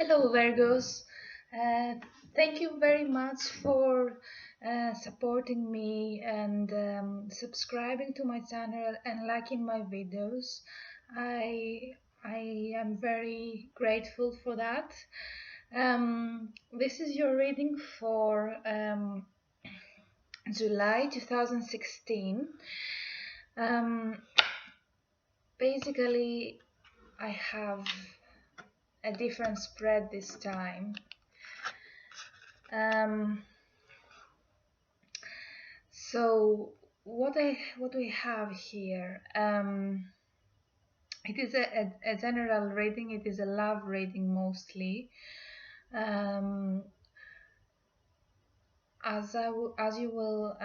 Hello, Virgos. Uh, Thank you very much for supporting me and subscribing to my channel and liking my videos. I I am very grateful for that. This is your reading for July 2016. Um, Basically, I have a different spread this time. Um, so what we have here, it is a general reading. It is a love reading mostly. Um, as you will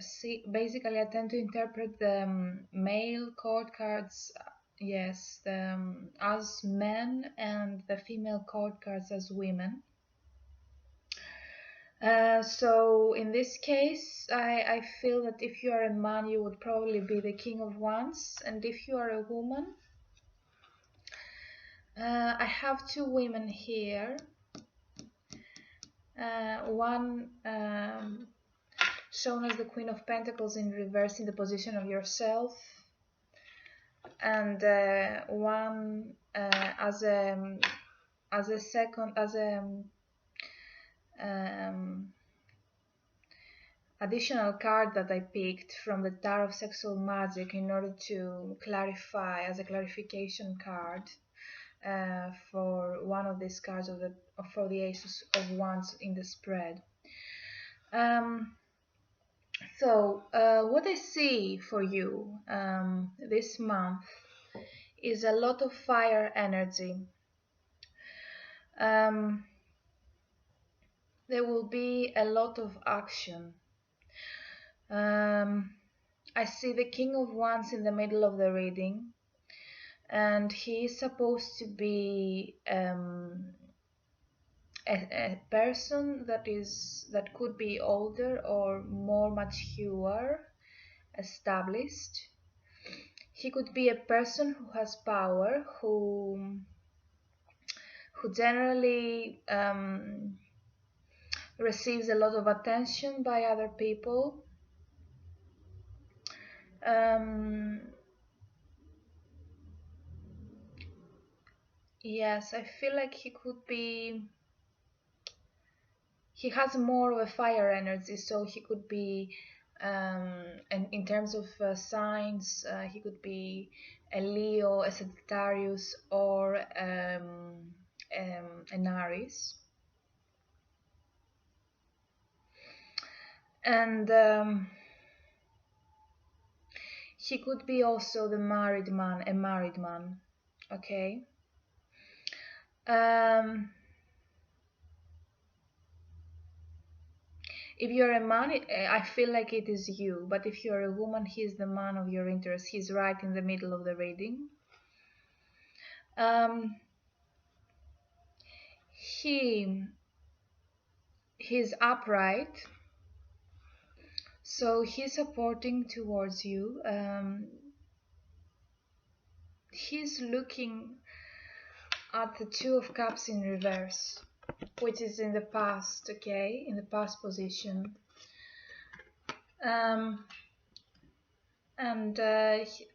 see, basically I tend to interpret the male court cards, yes, as men, and the female court cards as women. So in this case, I feel that if you are a man, you would probably be the King of Wands, and if you are a woman, I have two women here. One shown as the Queen of Pentacles in reverse in the position of yourself, and one as a second um, additional card that I picked from the Tarot of Sexual Magic in order to clarify, as a clarification card for one of these cards for the Ace of Wands in the spread. So what I see for you this month is a lot of fire energy. There will be a lot of action. I see the King of Wands in the middle of the reading, and he is supposed to be a person that could be older or more mature, established. He could be a person who has power, who generally receives a lot of attention by other people. Yes, I feel like he could be. He has more of a fire energy, so he could be, and in terms of signs, he could be a Leo, a Sagittarius, or an Aries. And he could be also a married man. Okay. If you're a man, I feel like it is you. But if you're a woman, he's the man of your interest. He's right in the middle of the reading. He's upright, so he's supporting towards you. He's looking at the Two of Cups in reverse, which is in the past, okay, in the past position. And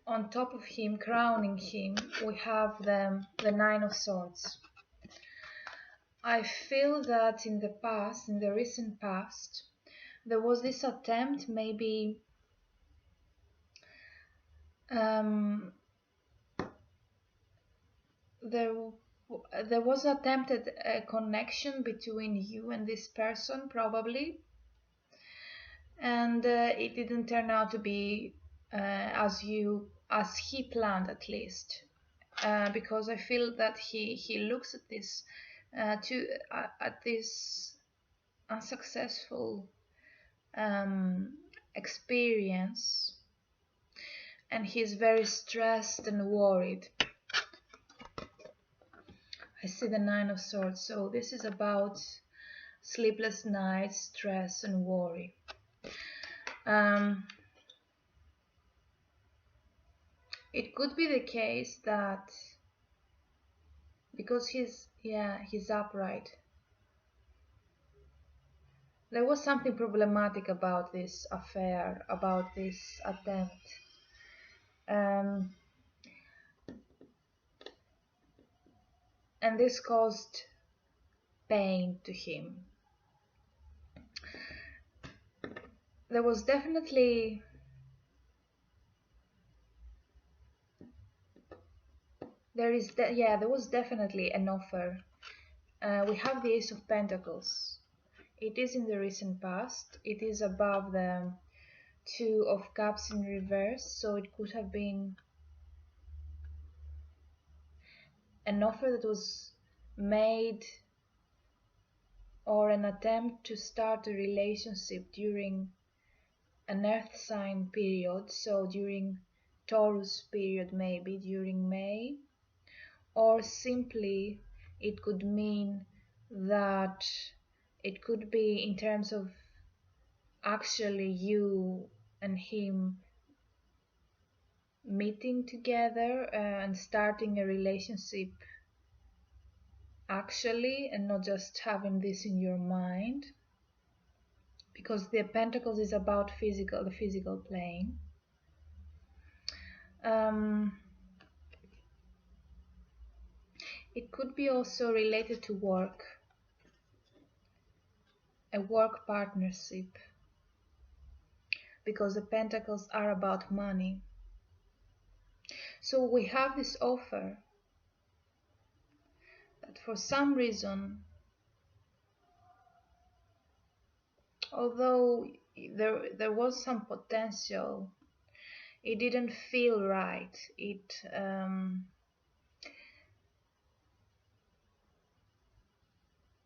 on top of him, crowning him, we have the Nine of Swords. I feel that in the past, in the recent past, there was this attempt, maybe there was attempted a connection between you and this person, probably, and it didn't turn out to be as he planned, at least, because I feel that he looks at this at this unsuccessful experience, and he's very stressed and worried. I see the Nine of Swords, so this is about sleepless nights, stress and worry. It could be the case that because he's upright. There was something problematic about this affair, about this attempt. Um, and this caused pain to him. There was definitely there was definitely an offer. We have the Ace of Pentacles. It is in the recent past. It is above the Two of Cups in reverse, so it could have been an offer that was made or an attempt to start a relationship during an earth sign period, so during Taurus period, maybe during May, or simply it could mean that it could be in terms of actually you and him meeting together and starting a relationship actually, and not just having this in your mind, because the Pentacles is about the physical plane. It could be also related to work, a work partnership, because the Pentacles are about money. So we have this offer that for some reason, although there was some potential, it didn't feel right.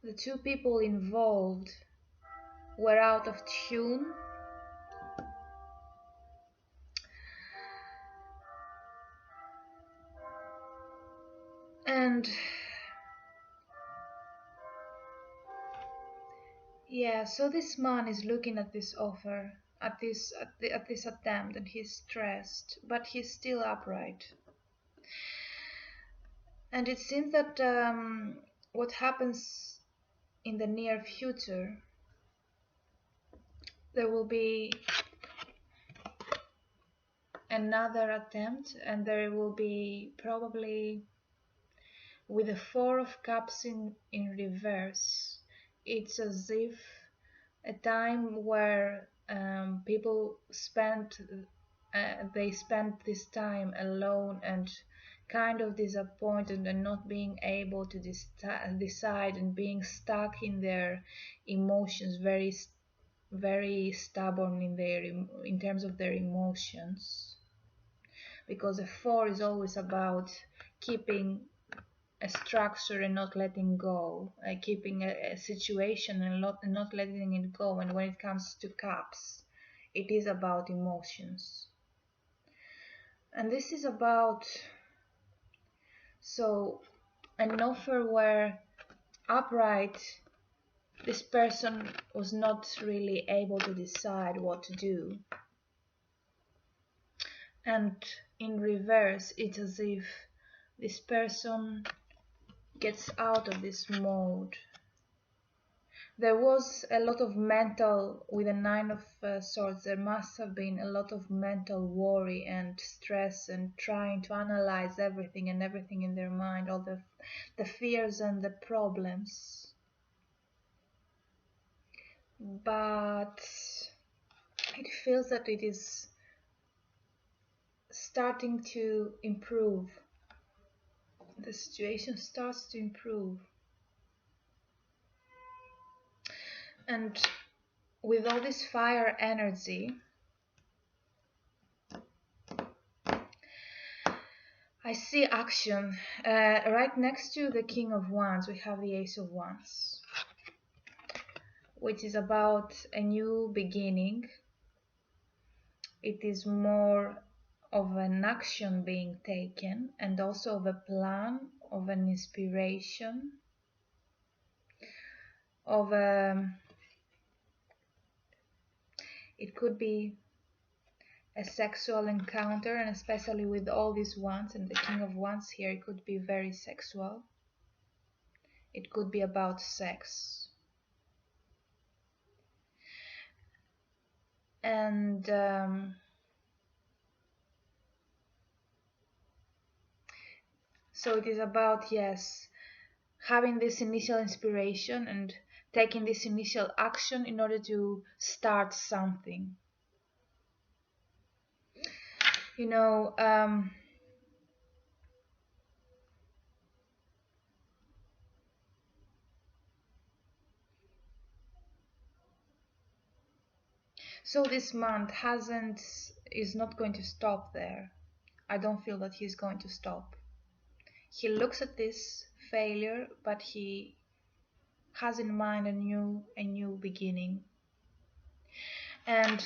The two people involved were out of tune. And yeah, so this man is looking at this offer, at this attempt, and he's stressed, but he's still upright. And it seems that what happens in the near future, there will be another attempt, and there will be probably with the Four of Cups in reverse. It's as if a time where people they spent this time alone and kind of disappointed and not being able to decide and being stuck in their emotions, very stubborn in terms of their emotions, because a four is always about keeping a structure and not letting go, keeping a situation and not letting it go. And when it comes to cups, it is about emotions. And this is about, so, an offer where upright, this person was not really able to decide what to do. And in reverse, it's as if this person gets out of this mode. There was a lot of mental, with the Nine of Swords, there must have been a lot of mental worry and stress and trying to analyze everything in their mind, all the fears and the problems. But it feels that it is starting to improve. The situation starts to improve. And with all this fire energy, I see action. Right next to the King of Wands, we have the Ace of Wands, which is about a new beginning. It is more of an action being taken, and also of a plan, of an inspiration, of a, it could be a sexual encounter, and especially with all these wands and the King of Wands here, it could be very sexual. It could be about sex. And so it is about, yes, having this initial inspiration and taking this initial action in order to start something. You know, so this month is not going to stop there. I don't feel that he's going to stop. He looks at this failure, but he has in mind a new beginning. And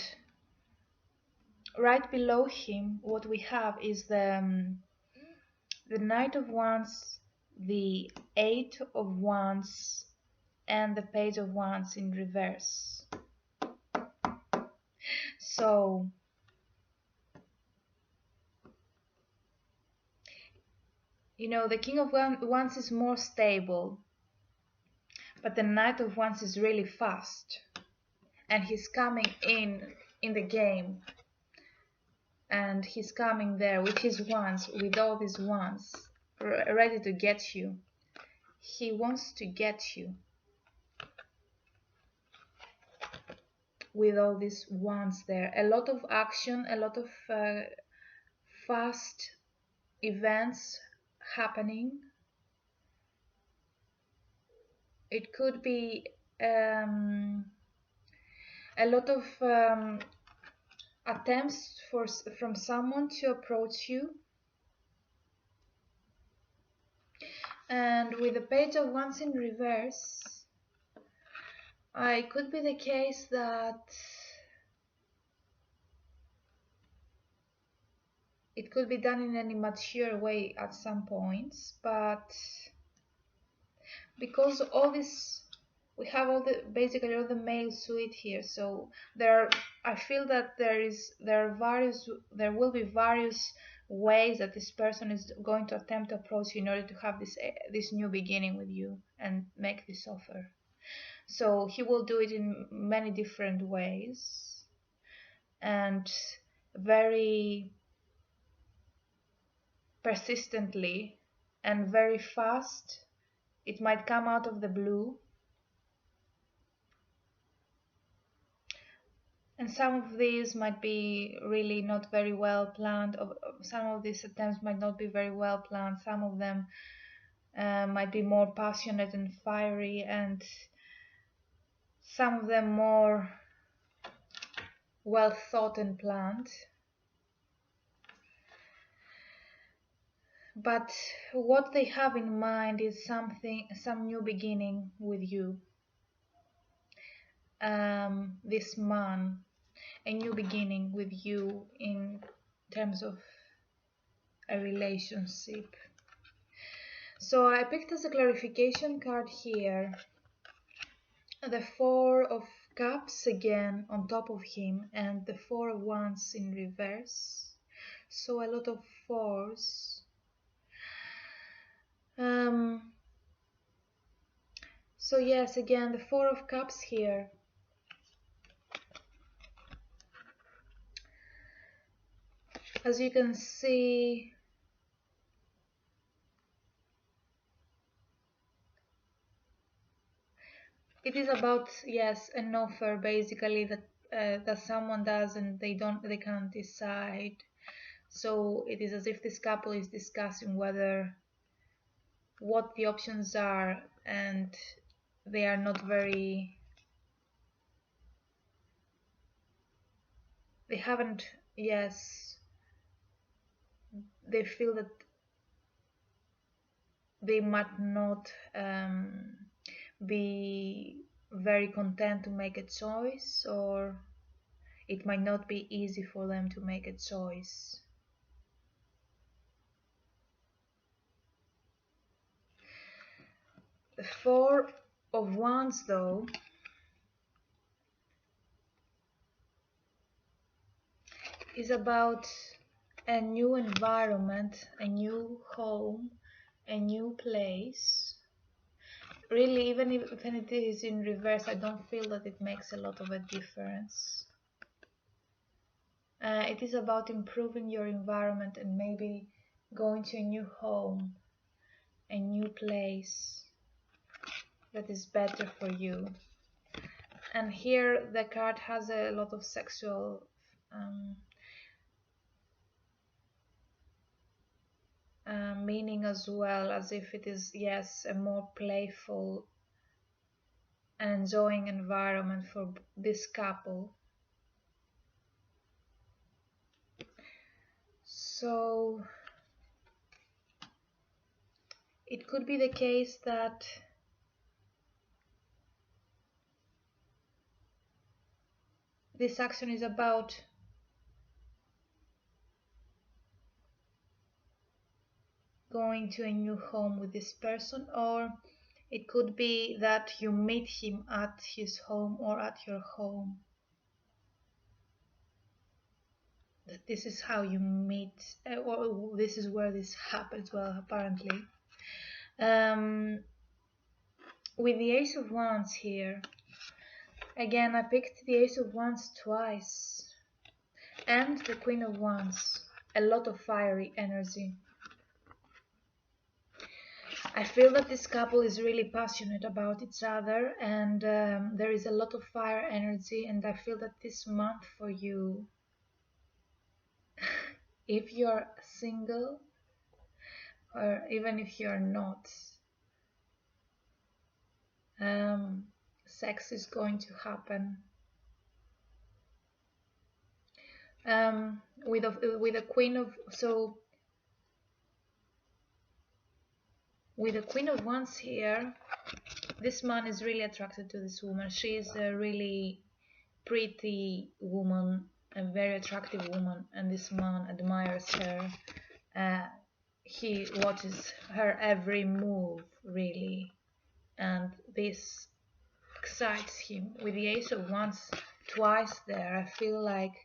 right below him, what we have is the Knight of Wands, the Eight of Wands, and the Page of Wands in reverse. So you know, the King of Wands is more stable, but the Knight of Wands is really fast, and he's coming in the game, and he's coming there with his wands, with all these wands, ready to get you. He wants to get you with all these wands there. A lot of action, a lot of fast events happening. It could be a lot of attempts from someone to approach you. And with the Page of Wands in reverse, it could be the case that it could be done in an immature way at some points, but because all this, we have basically all the male suit here, so I feel that there will be various ways that this person is going to attempt to approach you in order to have this new beginning with you and make this offer. So he will do it in many different ways and very persistently and very fast. It might come out of the blue. And some of these might be really not very well planned. Some of these attempts might not be very well planned. Some of them might be more passionate and fiery, and some of them more well thought and planned. But what they have in mind is some new beginning with you. This man, a new beginning with you in terms of a relationship. So I picked as a clarification card here the Four of Cups again on top of him, and the Four of Wands in reverse. So a lot of fours. So yes, again the Four of Cups here. As you can see, it is about, yes, an offer basically that someone does and they can't decide. So it is as if this couple is discussing what the options are, and they are not very, they haven't, yes, they feel that they might not be very content to make a choice, or it might not be easy for them to make a choice. The Four of Wands, though, is about a new environment, a new home, a new place. really, even if it is in reverse, I don't feel that it makes a lot of a difference. It is about improving your environment and maybe going to a new home, a new place that is better for you. And here the card has a lot of sexual meaning as well, as if it is, yes, a more playful and enjoying environment for this couple. So it could be the case that this action is about going to a new home with this person, or it could be that you meet him at his home or at your home. That this is how you meet, or this is where this happens, well, apparently. With the Ace of Wands here, again, I picked the Ace of Wands twice, and the Queen of Wands, a lot of fiery energy. I feel that this couple is really passionate about each other, and there is a lot of fire energy, and I feel that this month for you, if you're single, or even if you're not, sex is going to happen. With a Queen of with the Queen of Wands here, this man is really attracted to this woman. She is a really pretty woman, a very attractive woman, and this man admires her. He watches her every move, really, and this excites him. With the Ace of Wands twice there, I feel like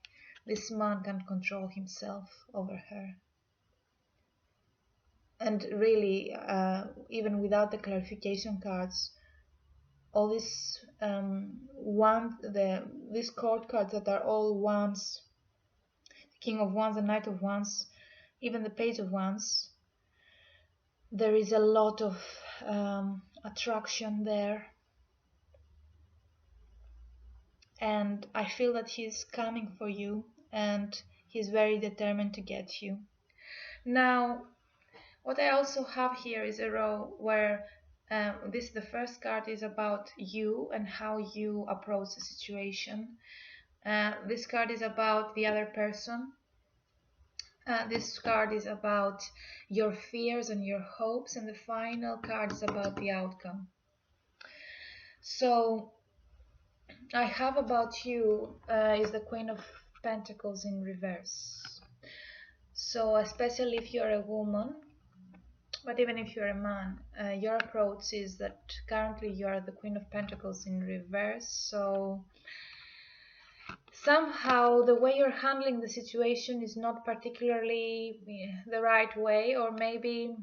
this man can control himself over her. And really, even without the clarification cards, all these these court cards that are all Wands, King of Wands, the Knight of Wands, even the Page of Wands, there is a lot of attraction there, and I feel that he's coming for you, and he's very determined to get you. Now, what I also have here is a row where the first card is about you and how you approach the situation. This card is about the other person. This card is about your fears and your hopes, and the final card is about the outcome. So I have about you is the Queen of Pentacles in reverse. So especially if you're a woman, but even if you're a man, your approach is that currently you are the Queen of Pentacles in reverse. So somehow the way you're handling the situation is not particularly the right way, or maybe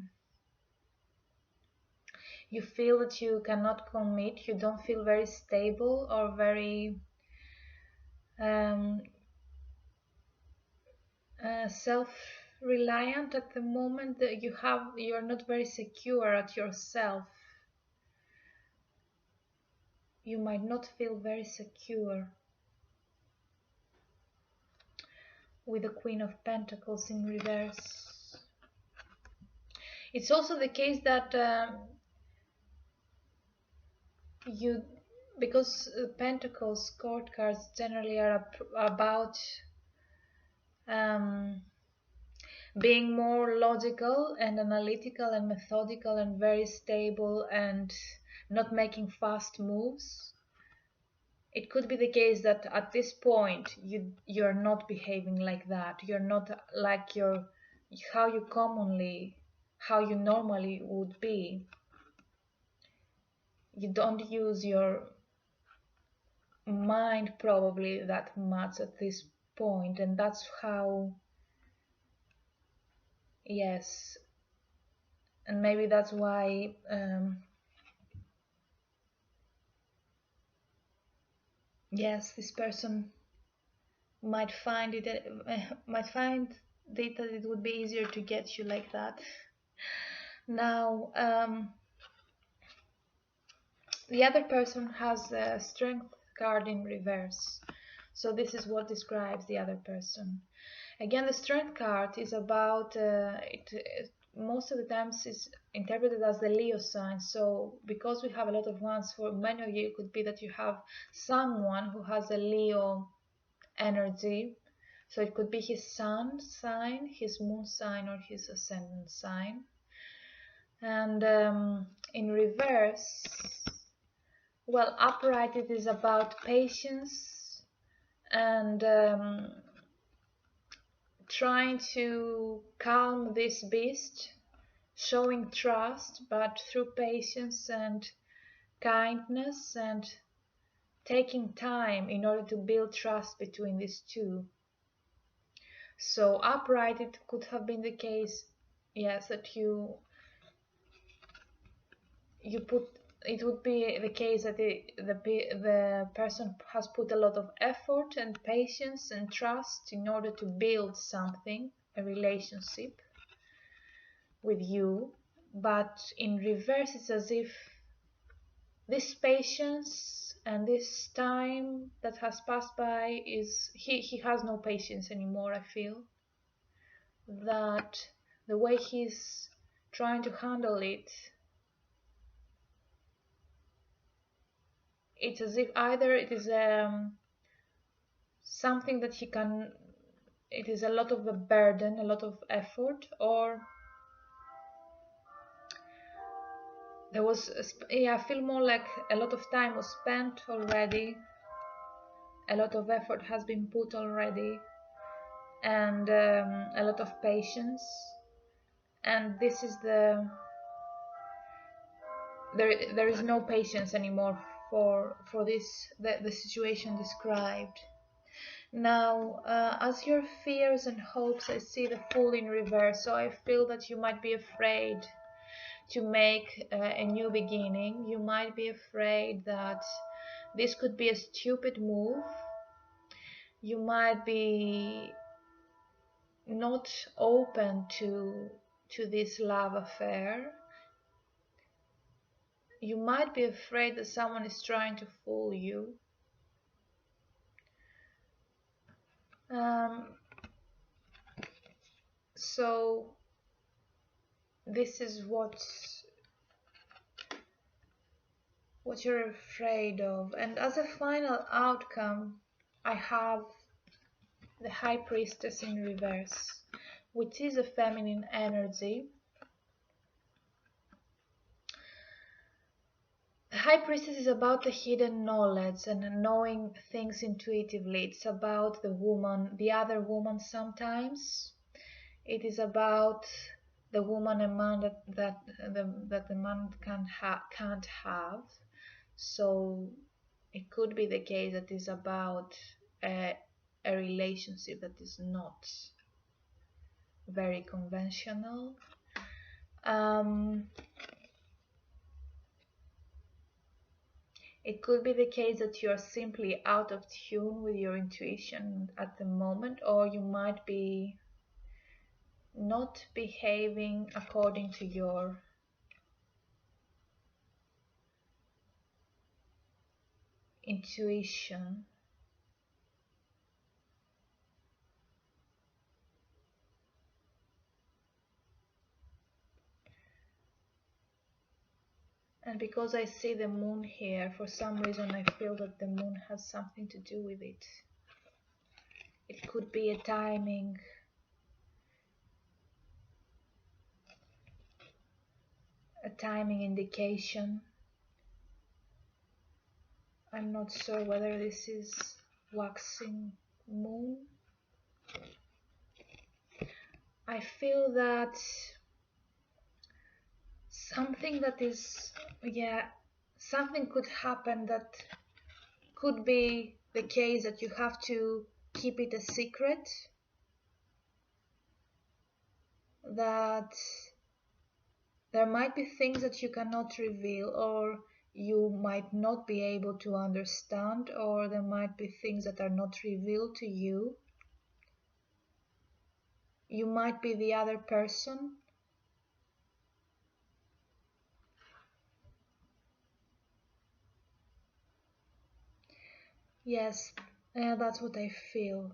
you feel that you cannot commit, you don't feel very stable or very self-reliant at the moment, that you're not very secure at yourself. You might not feel very secure with the Queen of Pentacles in reverse. It's also the case that because Pentacles court cards generally are about being more logical and analytical and methodical and very stable and not making fast moves. It could be the case that at this point you're not behaving like that. You're not like how you normally would be. You don't use your mind probably that much at this point, and that's how, yes, and maybe that's why yes, this person might find it that it would be easier to get you like that. Now, the other person has a strength card in reverse. So this is what describes the other person. Again, the strength card is about most of the times is interpreted as the Leo sign. So because we have a lot of ones, for many of you it could be that you have someone who has a Leo energy. So it could be his sun sign, his moon sign, or his ascendant sign. And in reverse, well, upright, it is about patience and trying to calm this beast, showing trust, but through patience and kindness and taking time in order to build trust between these two. So upright, it could have been the case, yes, that you put, it would be the case that the person has put a lot of effort and patience and trust in order to build something, a relationship with you. But in reverse, it's as if this patience and this time that has passed by is he has no patience anymore. I feel that the way he's trying to handle it, it's as if either it is something that he can, it is a lot of a burden, a lot of effort, or there was I feel more like a lot of time was spent already, a lot of effort has been put already, and a lot of patience, and this is there is no patience anymore for this, the situation described. Now, as your fears and hopes, I see the Fool in reverse, so I feel that you might be afraid to make a new beginning. You might be afraid that this could be a stupid move. You might be not open to this love affair. You might be afraid that someone is trying to fool you. So this is what you're afraid of. And as a final outcome, I have the High Priestess in reverse, which is a feminine energy. The High Priestess is about the hidden knowledge and knowing things intuitively. It's about the woman, the other woman sometimes. It is about the woman a man that the man can't have. So it could be the case that is about a relationship that is not very conventional. It could be the case that you are simply out of tune with your intuition at the moment, or you might be not behaving according to your intuition. And because I see the moon here, for some reason I feel that the moon has something to do with it. It could be a timing, indication. I'm not sure whether this is waxing moon. I feel that something that is, something could happen that could be the case that you have to keep it a secret, that there might be things that you cannot reveal, or you might not be able to understand, or there might be things that are not revealed to you. You might be the other person. Yes, that's what I feel.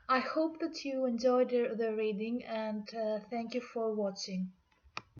I hope that you enjoyed the reading, and thank you for watching.